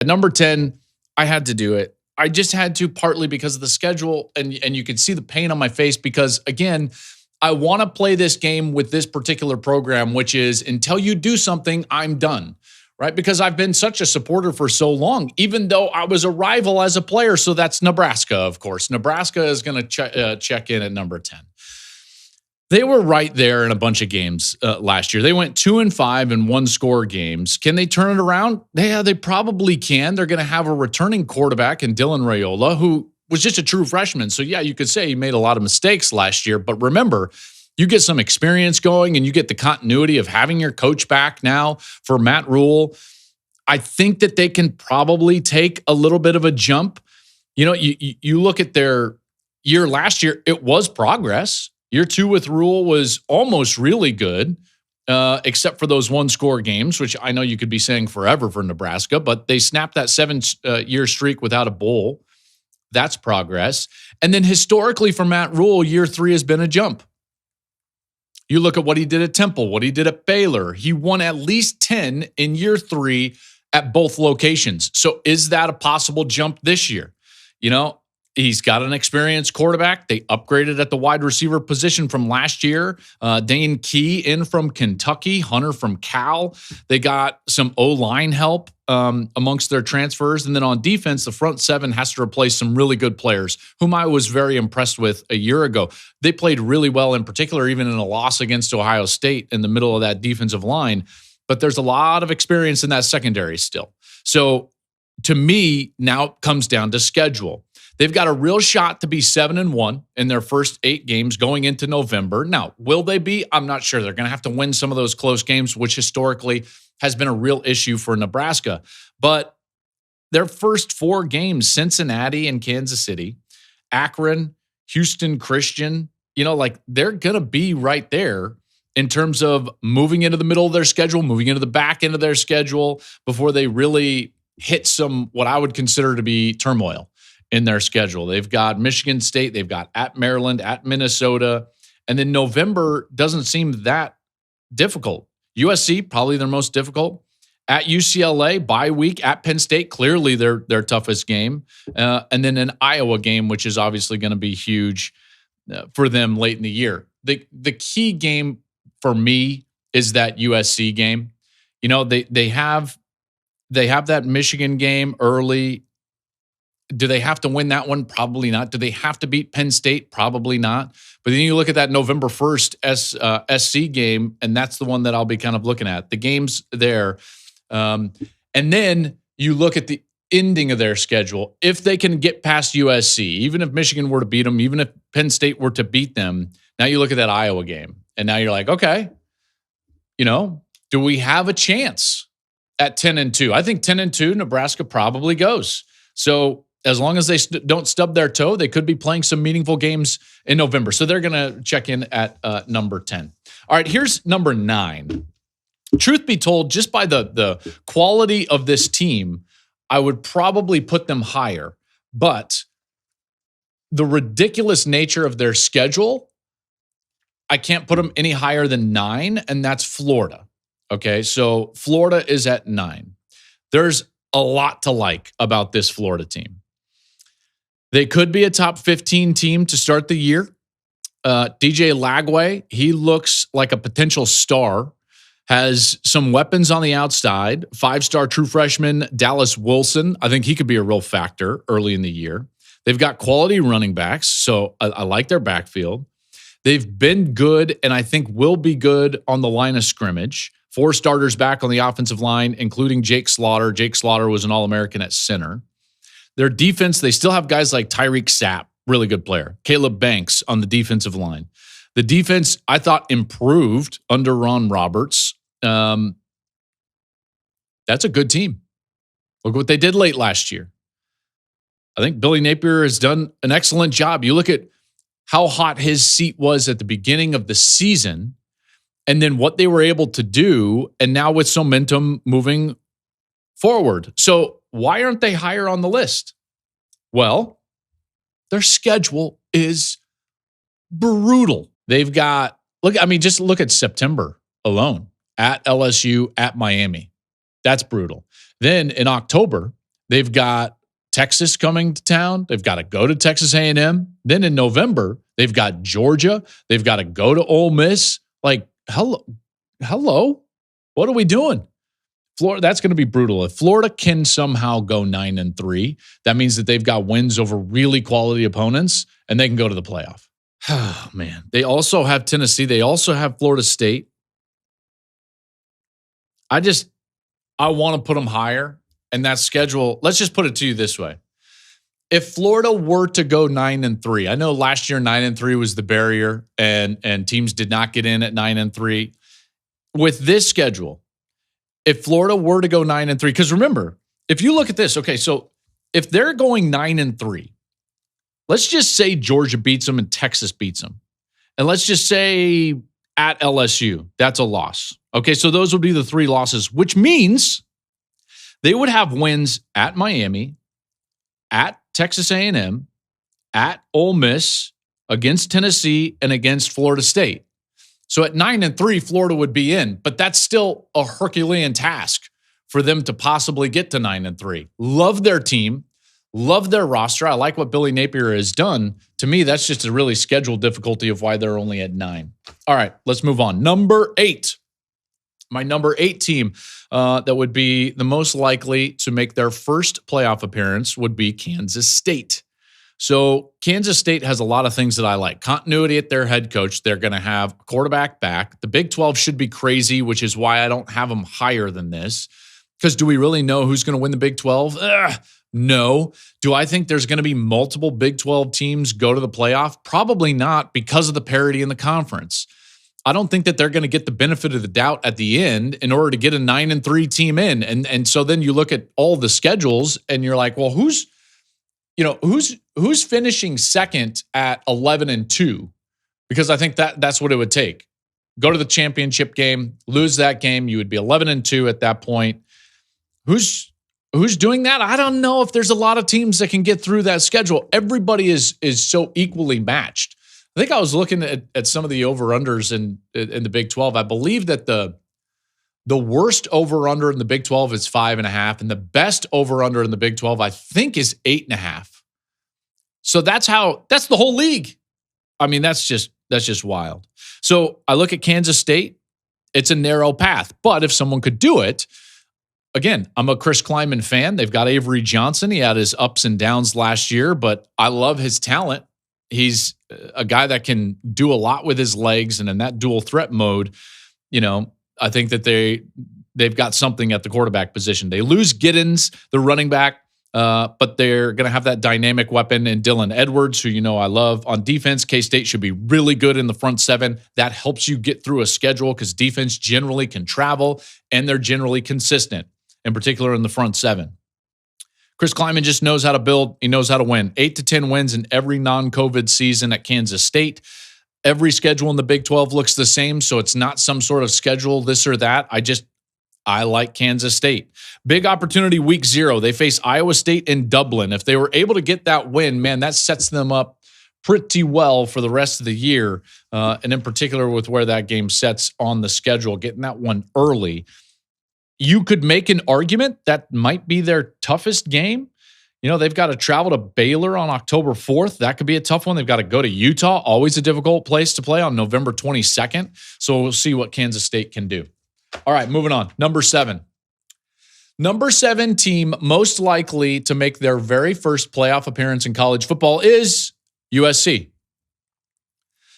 At number 10, I had to do it. I just had to, partly because of the schedule, and you could see the pain on my face because, again, I want to play this game with this particular program, which is until you do something, I'm done, right? Because I've been such a supporter for so long, even though I was a rival as a player. So that's Nebraska, of course. Nebraska is going to check in at number 10. They were right there in a bunch of games last year. They went 2-5 in one-score games. Can they turn it around? Yeah, they probably can. They're going to have a returning quarterback in Dylan Raiola, who was just a true freshman. So, yeah, you could say he made a lot of mistakes last year. But remember, you get some experience going and you get the continuity of having your coach back now for Matt Rhule. I think that they can probably take a little bit of a jump. You know, you look at their year last year, it was progress. Year 2 with Rhule was almost really good, except for those one-score games, which I know you could be saying forever for Nebraska, but they snapped that 7-year streak without a bowl. That's progress. And then historically for Matt Rhule, year 3 has been a jump. You look at what he did at Temple, what he did at Baylor. He won at least 10 in year 3 at both locations. So is that a possible jump this year? You know, he's got an experienced quarterback. They upgraded at the wide receiver position from last year. Dane Key in from Kentucky, Hunter from Cal. They got some O-line help amongst their transfers. And then on defense, the front 7 has to replace some really good players, whom I was very impressed with a year ago. They played really well, in particular, even in a loss against Ohio State in the middle of that defensive line. But there's a lot of experience in that secondary still. So to me, now it comes down to schedule. They've got a real shot to be 7-1 in their first 8 games going into November. Now, will they be? I'm not sure. They're going to have to win some of those close games, which historically has been a real issue for Nebraska. But their first 4 games, Cincinnati and Kansas City, Akron, Houston Christian, you know, like they're going to be right there in terms of moving into the middle of their schedule, moving into the back end of their schedule before they really hit some, what I would consider to be turmoil in their schedule. They've got Michigan State, they've got at Maryland, at Minnesota, and then November doesn't seem that difficult. USC, probably their most difficult. At UCLA, bye week. At Penn State, clearly their toughest game. And then an Iowa game, which is obviously going to be huge for them late in the year. The key game for me is that USC game. You know, they have that Michigan game early. Do they have to win that one? Probably not. Do they have to beat Penn State? Probably not. But then you look at that November 1st SC game, and that's the one that I'll be kind of looking at. The games there. And then you look at the ending of their schedule. If they can get past USC, even if Michigan were to beat them, even if Penn State were to beat them, now you look at that Iowa game, and now you're like, okay, you know, do we have a chance at 10-2? I think 10-2, Nebraska probably goes. So as long as they don't stub their toe, they could be playing some meaningful games in November. So they're going to check in at number 10. All right, here's number 9. Truth be told, just by the quality of this team, I would probably put them higher. But the ridiculous nature of their schedule, I can't put them any higher than 9, and that's Florida. Okay, so Florida is at 9. There's a lot to like about this Florida team. They could be a top 15 team to start the year. DJ Lagway, he looks like a potential star, has some weapons on the outside. 5-star true freshman Dallas Wilson, I think he could be a real factor early in the year. They've got quality running backs, so I like their backfield. They've been good, and I think will be good on the line of scrimmage. 4 starters back on the offensive line, including Jake Slaughter. Jake Slaughter was an All-American at center. Their defense, they still have guys like Tyreek Sapp, really good player. Caleb Banks on the defensive line. The defense, I thought, improved under Ron Roberts. That's a good team. Look what they did late last year. I think Billy Napier has done an excellent job. You look at how hot his seat was at the beginning of the season, and then what they were able to do, and now with some momentum moving forward. So why aren't they higher on the list? Well, their schedule is brutal. They've got, just look at September alone. At LSU, at Miami. That's brutal. Then in October, They've got Texas coming to town. They've got to go to Texas A&M. Then in November, they've got Georgia. They've got to go to Ole Miss. Like, hello, what are we doing? Florida, that's going to be brutal. If Florida can somehow go 9-3, that means that they've got wins over really quality opponents, and they can go to the playoff. Oh, man. They also have Tennessee. They also have Florida State. I want to put them higher. And that schedule, let's just put it to you this way. If Florida were to go 9-3, I know last year 9-3 was the barrier, and teams did not get in at 9-3. With this schedule, if Florida were to go 9-3, because remember, if you look at this, okay, so if they're going 9-3, let's just say Georgia beats them and Texas beats them. And let's just say at LSU, that's a loss. Okay, so those would be the 3 losses, which means they would have wins at Miami, at Texas A&M, at Ole Miss, against Tennessee, and against Florida State. So at 9-3, Florida would be in, but that's still a Herculean task for them to possibly get to 9-3. Love their team, love their roster. I like what Billy Napier has done. To me, that's just a really scheduled difficulty of why they're only at 9. All right, let's move on. Number 8. My number 8 team that would be the most likely to make their first playoff appearance would be Kansas State. So Kansas State has a lot of things that I like. Continuity at their head coach. They're going to have a quarterback back. The Big 12 should be crazy, which is why I don't have them higher than this. Because do we really know who's going to win the Big 12? No. Do I think there's going to be multiple Big 12 teams go to the playoff? Probably not, because of the parity in the conference. I don't think that they're going to get the benefit of the doubt at the end in order to get a 9-3 team in. And so then you look at all the schedules and you're like, well, who's finishing second at 11-2? Because I think that's what it would take. Go to the championship game, lose that game, you would be 11-2 at that point. Who's doing that? I don't know if there's a lot of teams that can get through that schedule. Everybody is so equally matched. I think I was looking at some of the over-unders in the Big 12. I believe that the worst over-under in the Big 12 is 5.5, and the best over-under in the Big 12, I think, is 8.5. So that's the whole league. I mean, that's just wild. So I look at Kansas State. It's a narrow path, but if someone could do it, again, I'm a Chris Klieman fan. They've got Avery Johnson. He had his ups and downs last year, but I love his talent. He's a guy that can do a lot with his legs, and in that dual threat mode, I think that they've got something at the quarterback position. They lose Giddens, the running back, but they're going to have that dynamic weapon in Dylan Edwards, who I love. On defense, K-State should be really good in the front 7. That helps you get through a schedule because defense generally can travel, and they're generally consistent, in particular in the front 7. Chris Klieman just knows how to build. He knows how to win. 8 to 10 wins in every non-COVID season at Kansas State. Every schedule in the Big 12 looks the same, so it's not some sort of schedule, this or that. I like Kansas State. Big opportunity week 0. They face Iowa State in Dublin. If they were able to get that win, man, that sets them up pretty well for the rest of the year, and in particular with where that game sets on the schedule, getting that one early. You could make an argument that might be their toughest game. They've got to travel to Baylor on October 4th. That could be a tough one. They've got to go to Utah, always a difficult place to play, on November 22nd. So we'll see what Kansas State can do. All right, moving on. Number 7. Number 7 team most likely to make their very first playoff appearance in college football is USC.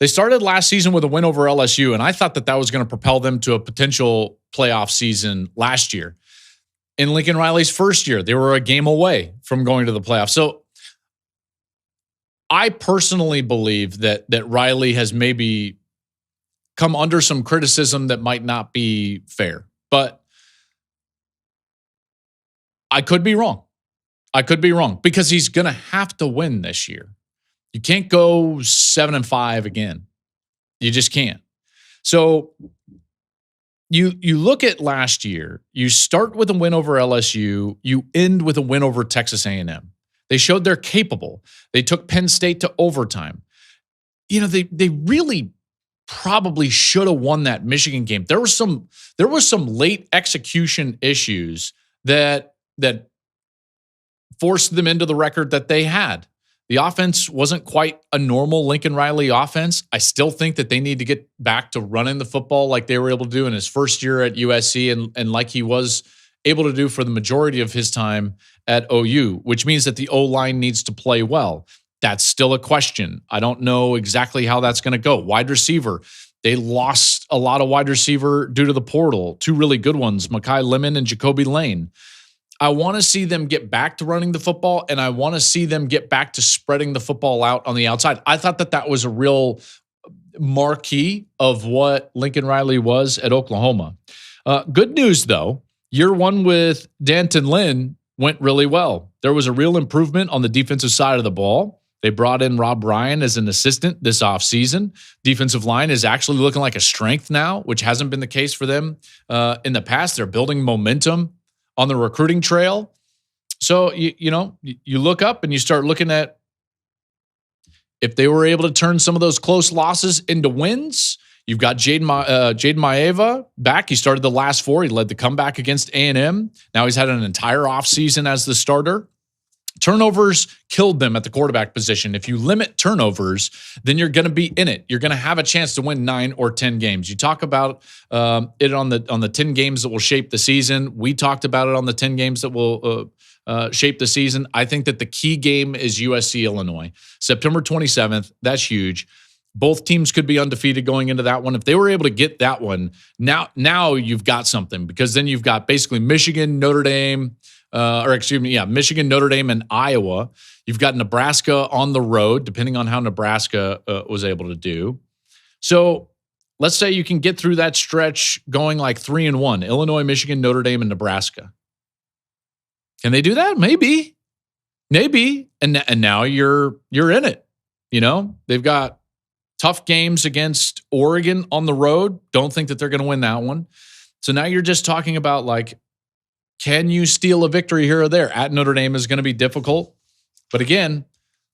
They started last season with a win over LSU, and I thought that was going to propel them to a potential playoff season last year. In Lincoln Riley's first year, they were a game away from going to the playoffs. So I personally believe that Riley has maybe come under some criticism that might not be fair, but I could be wrong. Because he's going to have to win this year. You can't go 7-5 again. You just can't. So you look at last year, you start with a win over LSU, you end with a win over Texas A&M. They showed they're capable. They took Penn State to overtime. They really probably should have won that Michigan game. There were some late execution issues that forced them into the record that they had. The offense wasn't quite a normal Lincoln Riley offense. I still think that they need to get back to running the football like they were able to do in his first year at USC and like he was able to do for the majority of his time at OU, which means that the O-line needs to play well. That's still a question. I don't know exactly how that's going to go. Wide receiver, they lost a lot of wide receiver due to the portal. Two really good ones, Mekhi Lemon and Jacoby Lane. I want to see them get back to running the football, and I want to see them get back to spreading the football out on the outside. I thought that was a real marquee of what Lincoln Riley was at Oklahoma. Good news, though. Year one with D'Anton Lynn went really well. There was a real improvement on the defensive side of the ball. They brought in Rob Ryan as an assistant this offseason. Defensive line is actually looking like a strength now, which hasn't been the case for them in the past. They're building momentum on the recruiting trail. So, you look up and you start looking at if they were able to turn some of those close losses into wins. You've got Jaden Maeva back. He started the last four. He led the comeback against A&M. Now he's had an entire offseason as the starter. Turnovers killed them at the quarterback position. If you limit turnovers, then you're going to be in it. You're going to have a chance to win 9 or 10 games. You talk about it on the 10 games that will shape the season. We talked about it on the 10 games that will shape the season. I think that the key game is USC Illinois, September 27th. That's huge. Both teams could be undefeated going into that one. If they were able to get that one, now you've got something, because then you've got basically Michigan, Notre Dame. Michigan, Notre Dame, and Iowa. You've got Nebraska on the road, depending on how Nebraska was able to do. So let's say you can get through that stretch going like 3-1, Illinois, Michigan, Notre Dame, and Nebraska. Can they do that? Maybe. And now you're in it. They've got tough games against Oregon on the road. Don't think that they're going to win that one. So now you're just talking about like, can you steal a victory here or there? At Notre Dame is going to be difficult. But again,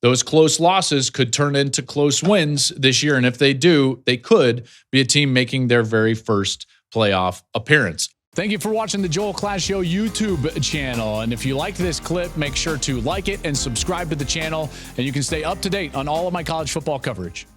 those close losses could turn into close wins this year. And if they do, they could be a team making their very first playoff appearance. Thank you for watching the Joel Klatt Show YouTube channel. And if you liked this clip, make sure to like it and subscribe to the channel. And you can stay up to date on all of my college football coverage.